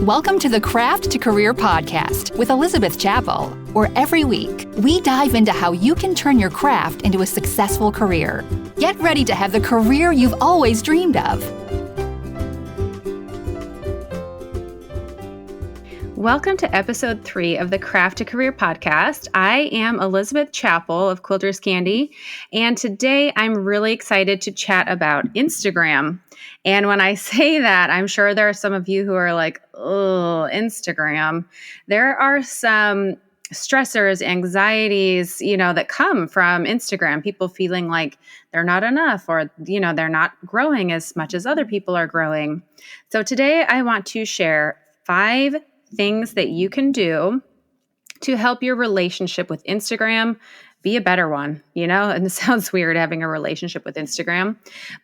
Welcome to the Craft to Career podcast with Elizabeth Chappell, where every week we dive into how you can turn your craft into a successful career. Get ready to have the career you've always dreamed of. Welcome to episode 3 of the Craft to Career podcast. I am Elizabeth Chappell of Quilters Candy, and today I'm really excited to chat about Instagram. And when I say that, I'm sure there are some of you who are like, oh, Instagram. There are some stressors, anxieties, that come from Instagram. People feeling like they're not enough or, they're not growing as much as other people are growing. So today I want to share 5 things that you can do to help your relationship with Instagram be a better one, and it sounds weird having a relationship with Instagram.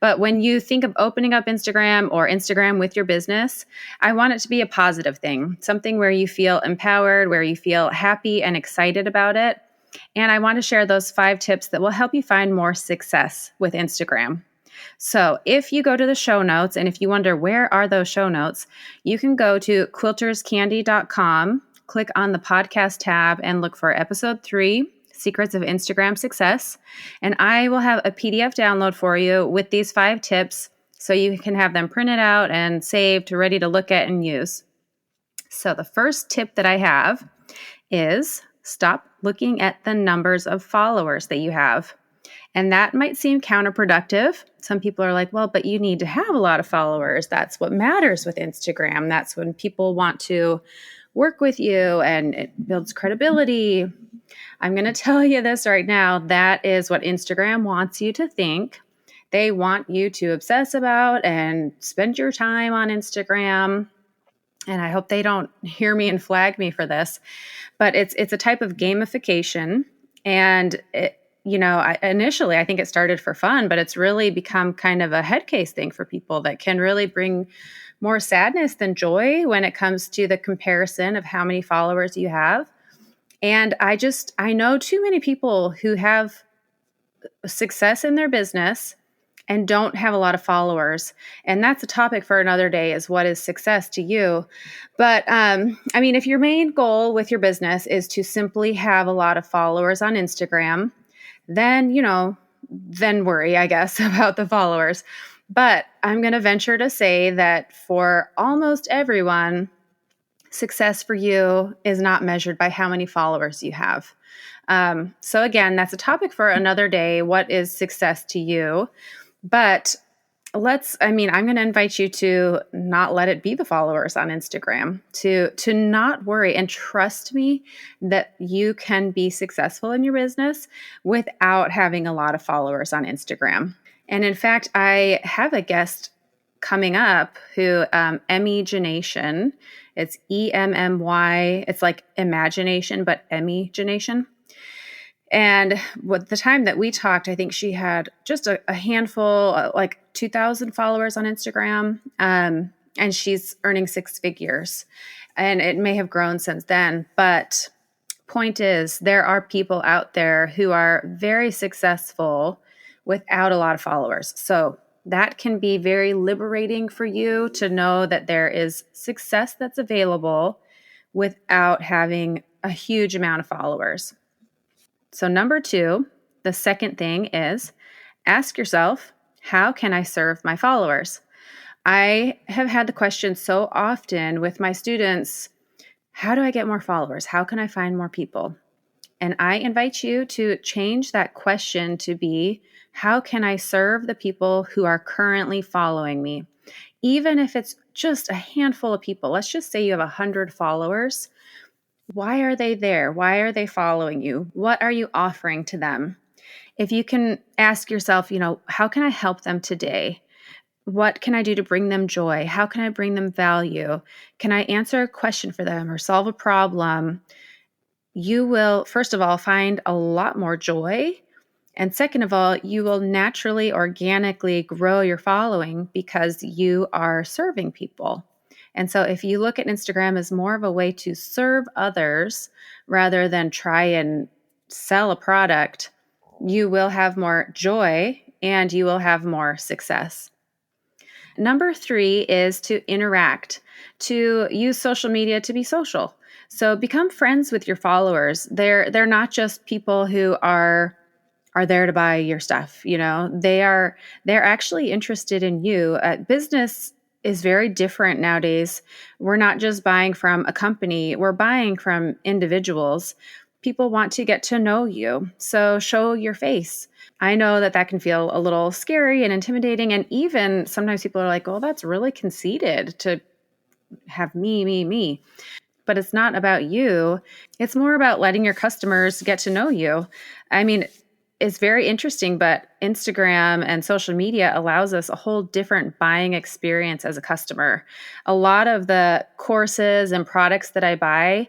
But when you think of opening up Instagram or Instagram with your business, I want it to be a positive thing, something where you feel empowered, where you feel happy and excited about it. And I want to share those 5 tips that will help you find more success with Instagram. So if you go to the show notes, and if you wonder where are those show notes, you can go to quilterscandy.com, click on the podcast tab, and look for episode 3, Secrets of Instagram Success. And I will have a PDF download for you with these 5 tips so you can have them printed out and saved, ready to look at and use. So the first tip that I have is stop looking at the numbers of followers that you have. And that might seem counterproductive. Some people are like, well, but you need to have a lot of followers. That's what matters with Instagram. That's when people want to work with you and it builds credibility. I'm going to tell you this right now. That is what Instagram wants you to think. They want you to obsess about and spend your time on Instagram. And I hope they don't hear me and flag me for this. But it's a type of gamification. And initially, I think it started for fun, but it's really become kind of a head case thing for people that can really bring more sadness than joy when it comes to the comparison of how many followers you have. And I know too many people who have success in their business and don't have a lot of followers. And that's a topic for another day, is what is success to you? But if your main goal with your business is to simply have a lot of followers on Instagram, then worry, I guess, about the followers. But I'm going to venture to say that for almost everyone, success for you is not measured by how many followers you have. So again, that's a topic for another day. What is success to you? But I'm going to invite you to not let it be the followers on Instagram, to not worry and trust me that you can be successful in your business without having a lot of followers on Instagram. And in fact, I have a guest coming up who, Emmygination, it's EMMY, it's like imagination, but Emmygination. And with the time that we talked, I think she had just a handful, like 2,000 followers on Instagram, and she's earning 6 figures. And it may have grown since then. But point is, there are people out there who are very successful without a lot of followers. So that can be very liberating for you to know that there is success that's available without having a huge amount of followers. So number 2, the second thing is ask yourself, how can I serve my followers? I have had the question so often with my students, how do I get more followers? How can I find more people? And I invite you to change that question to be, how can I serve the people who are currently following me? Even if it's just a handful of people, let's just say you have 100 followers. Why are they there? Why are they following you? What are you offering to them? If you can ask yourself, how can I help them today? What can I do to bring them joy? How can I bring them value? Can I answer a question for them or solve a problem? You will, first of all, find a lot more joy. And second of all, you will naturally, organically grow your following because you are serving people. And so if you look at Instagram as more of a way to serve others rather than try and sell a product, you will have more joy and you will have more success. Number three is to interact, to use social media to be social. So become friends with your followers. They're not just people who are there to buy your stuff. They're actually interested in you. Business is very different nowadays. We're not just buying from a company, we're buying from individuals. People want to get to know you. So show your face. I know that that can feel a little scary and intimidating. And even sometimes people are like, oh, that's really conceited to have me, me, me. But it's not about you. It's more about letting your customers get to know you. I mean, it's very interesting, but Instagram and social media allows us a whole different buying experience as a customer. A lot of the courses and products that I buy,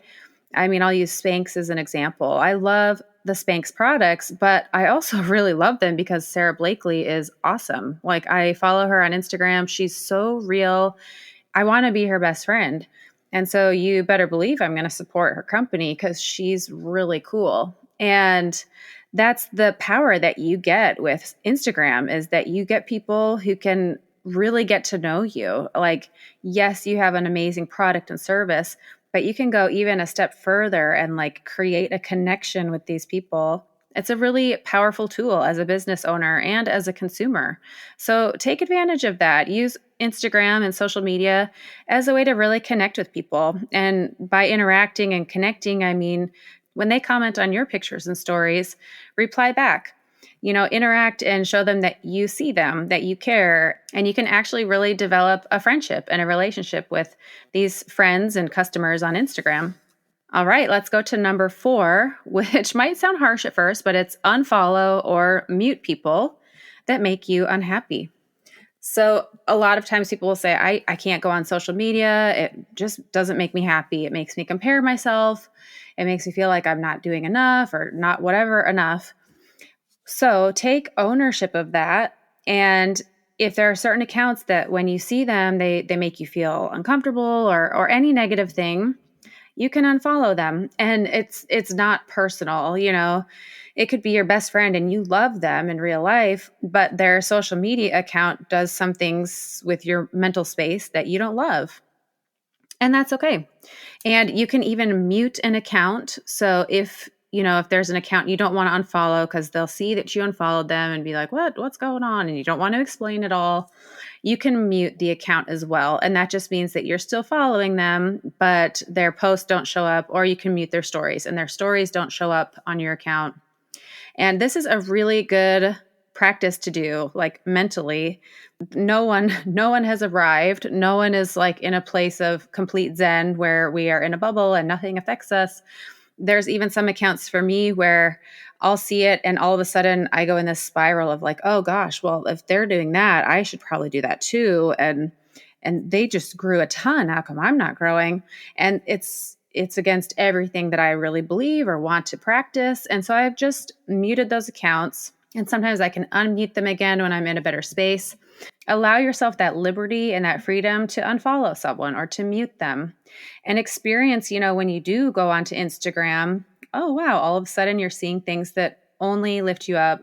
I mean, I'll use Spanx as an example. I love the Spanx products, but I also really love them because Sarah Blakely is awesome. Like, I follow her on Instagram. She's so real. I want to be her best friend. And so you better believe I'm going to support her company because she's really cool. And that's the power that you get with Instagram, is that you get people who can really get to know you. Like, yes, you have an amazing product and service, but you can go even a step further and like create a connection with these people. It's a really powerful tool as a business owner and as a consumer. So take advantage of that. Use Instagram and social media as a way to really connect with people. And by interacting and connecting, I mean, when they comment on your pictures and stories, reply back. Interact and show them that you see them, that you care, and you can actually really develop a friendship and a relationship with these friends and customers on Instagram. All right, let's go to number 4, which might sound harsh at first, but it's unfollow or mute people that make you unhappy. So a lot of times people will say, I can't go on social media. It just doesn't make me happy. It makes me compare myself. It makes me feel like I'm not doing enough or not whatever enough. So take ownership of that. And if there are certain accounts that when you see them, they make you feel uncomfortable or any negative thing, you can unfollow them. And it's not personal. It could be your best friend and you love them in real life, but their social media account does some things with your mental space that you don't love. And that's okay. And you can even mute an account. So if there's an account you don't want to unfollow because they'll see that you unfollowed them and be like, what's going on? And you don't want to explain it all. You can mute the account as well. And that just means that you're still following them, but their posts don't show up, or you can mute their stories and their stories don't show up on your account. And this is a really good practice to do, like mentally. No one has arrived. No one is like in a place of complete zen where we are in a bubble and nothing affects us. There's even some accounts for me where I'll see it and all of a sudden I go in this spiral of like, oh gosh, well, if they're doing that, I should probably do that too. And they just grew a ton. How come I'm not growing? And it's against everything that I really believe or want to practice. And so I've just muted those accounts. And sometimes I can unmute them again when I'm in a better space. Allow yourself that liberty and that freedom to unfollow someone or to mute them and experience, when you do go onto Instagram, oh, wow, all of a sudden you're seeing things that only lift you up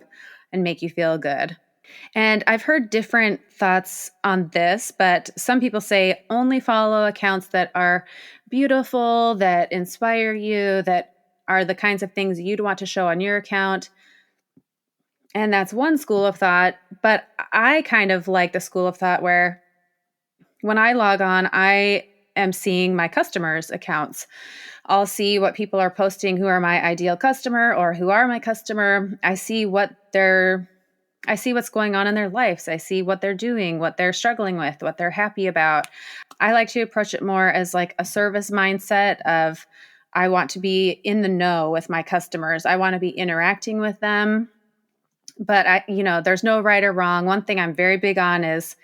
and make you feel good. And I've heard different thoughts on this, but some people say only follow accounts that are beautiful, that inspire you, that are the kinds of things you'd want to show on your account. And that's one school of thought, but I kind of like the school of thought where when I log on, I am seeing my customers' accounts. I'll see what people are posting who are my ideal customer or who are my customer. I see what's going on in their lives. I see what they're doing, what they're struggling with, what they're happy about. I like to approach it more as like a service mindset of I want to be in the know with my customers. I want to be interacting with them. But there's no right or wrong. One thing I'm very big on is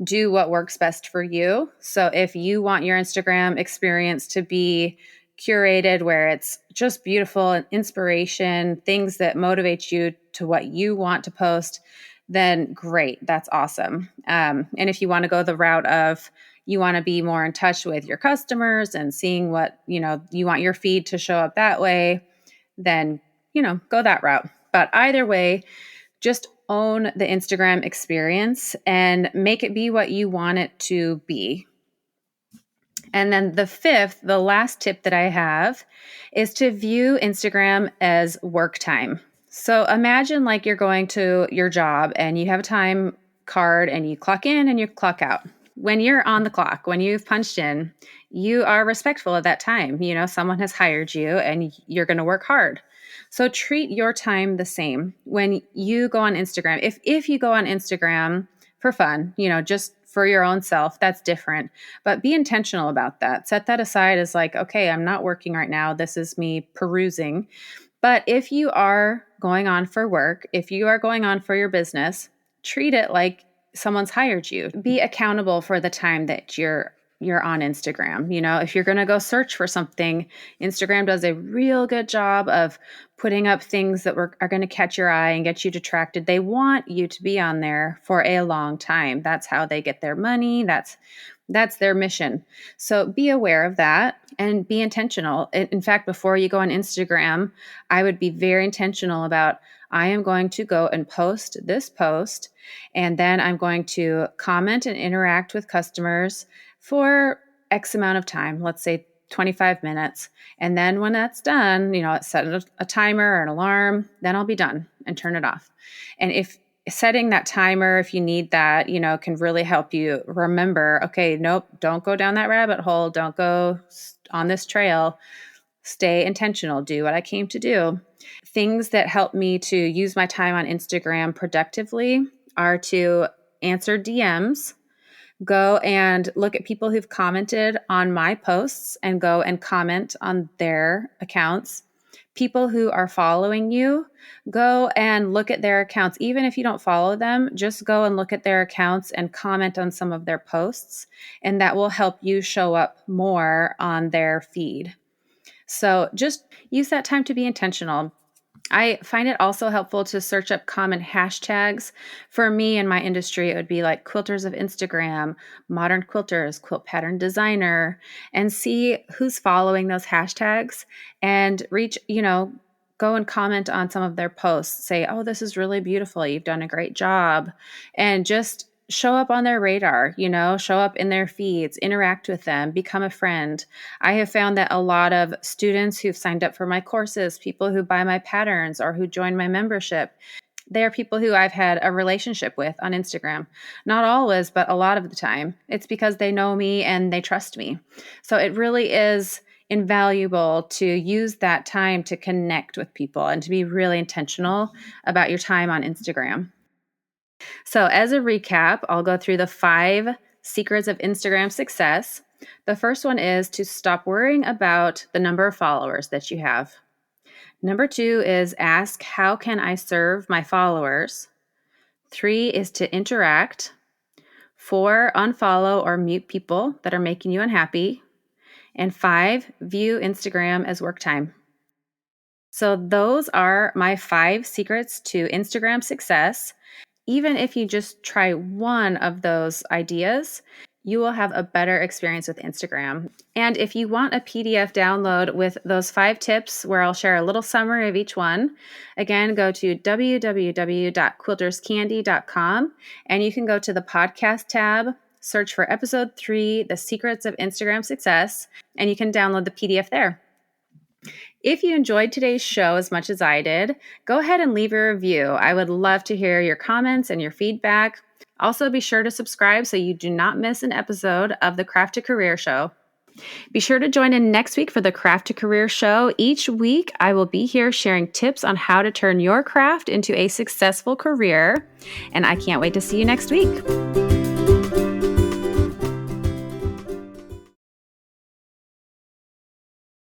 do what works best for you. So if you want your Instagram experience to be curated where it's just beautiful and inspiration, things that motivate you to what you want to post, then great. That's awesome. And if you want to go the route of you want to be more in touch with your customers and seeing what, you want your feed to show up that way, then, go that route. But either way, just own the Instagram experience and make it be what you want it to be. And then the fifth, the last tip that I have is to view Instagram as work time. So imagine like you're going to your job and you have a time card and you clock in and you clock out. When you're on the clock, when you've punched in, you are respectful of that time. You know, someone has hired you and you're going to work hard. So treat your time the same. When you go on Instagram, if you go on Instagram for fun, you know, just for your own self, that's different. But be intentional about that. Set that aside as like, okay, I'm not working right now. This is me perusing. But if you are going on for work, if you are going on for your business, treat it like someone's hired you. Be accountable for the time that you're on Instagram. You know, if you're going to go search for something, Instagram does a real good job of putting up things that are going to catch your eye and get you distracted. They want you to be on there for a long time. That's how they get their money. That's their mission. So be aware of that and be intentional. In fact, before you go on Instagram, I would be very intentional about, I am going to go and post this post, and then I'm going to comment and interact with customers for X amount of time, let's say 25 minutes. And then when that's done, you know, set a timer or an alarm, then I'll be done and turn it off. And if setting that timer, if you need that, you know, can really help you remember, okay, nope, don't go down that rabbit hole. Don't go on this trail. Stay intentional. Do what I came to do. Things that help me to use my time on Instagram productively are to answer DMs, go and look at people who've commented on my posts and go and comment on their accounts. People who are following you, go and look at their accounts. Even if you don't follow them, just go and look at their accounts and comment on some of their posts, and that will help you show up more on their feed. So just use that time to be intentional. I find it also helpful to search up common hashtags. For me in my industry, it would be like quilters of Instagram, modern quilters, quilt pattern designer, and see who's following those hashtags and go and comment on some of their posts. Say, oh, this is really beautiful. You've done a great job. And just show up on their radar, you know, show up in their feeds, interact with them, become a friend. I have found that a lot of students who've signed up for my courses, people who buy my patterns or who join my membership, they are people who I've had a relationship with on Instagram. Not always, but a lot of the time. It's because they know me and they trust me. So it really is invaluable to use that time to connect with people and to be really intentional about your time on Instagram. So as a recap, I'll go through the 5 secrets of Instagram success. The first one is to stop worrying about the number of followers that you have. Number 2 is ask, how can I serve my followers? 3 is to interact. 4, unfollow or mute people that are making you unhappy. And 5, view Instagram as work time. So those are my 5 secrets to Instagram success. Even if you just try one of those ideas, you will have a better experience with Instagram. And if you want a PDF download with those 5 tips where I'll share a little summary of each one, again, go to www.quilterscandy.com and you can go to the podcast tab, search for episode 3, The Secrets of Instagram Success, and you can download the PDF there. If you enjoyed today's show as much as I did, go ahead and leave a review. I would love to hear your comments and your feedback. Also, be sure to subscribe so you do not miss an episode of the Craft to Career Show. Be sure to join in next week for the Craft to Career Show. Each week, I will be here sharing tips on how to turn your craft into a successful career, and I can't wait to see you next week.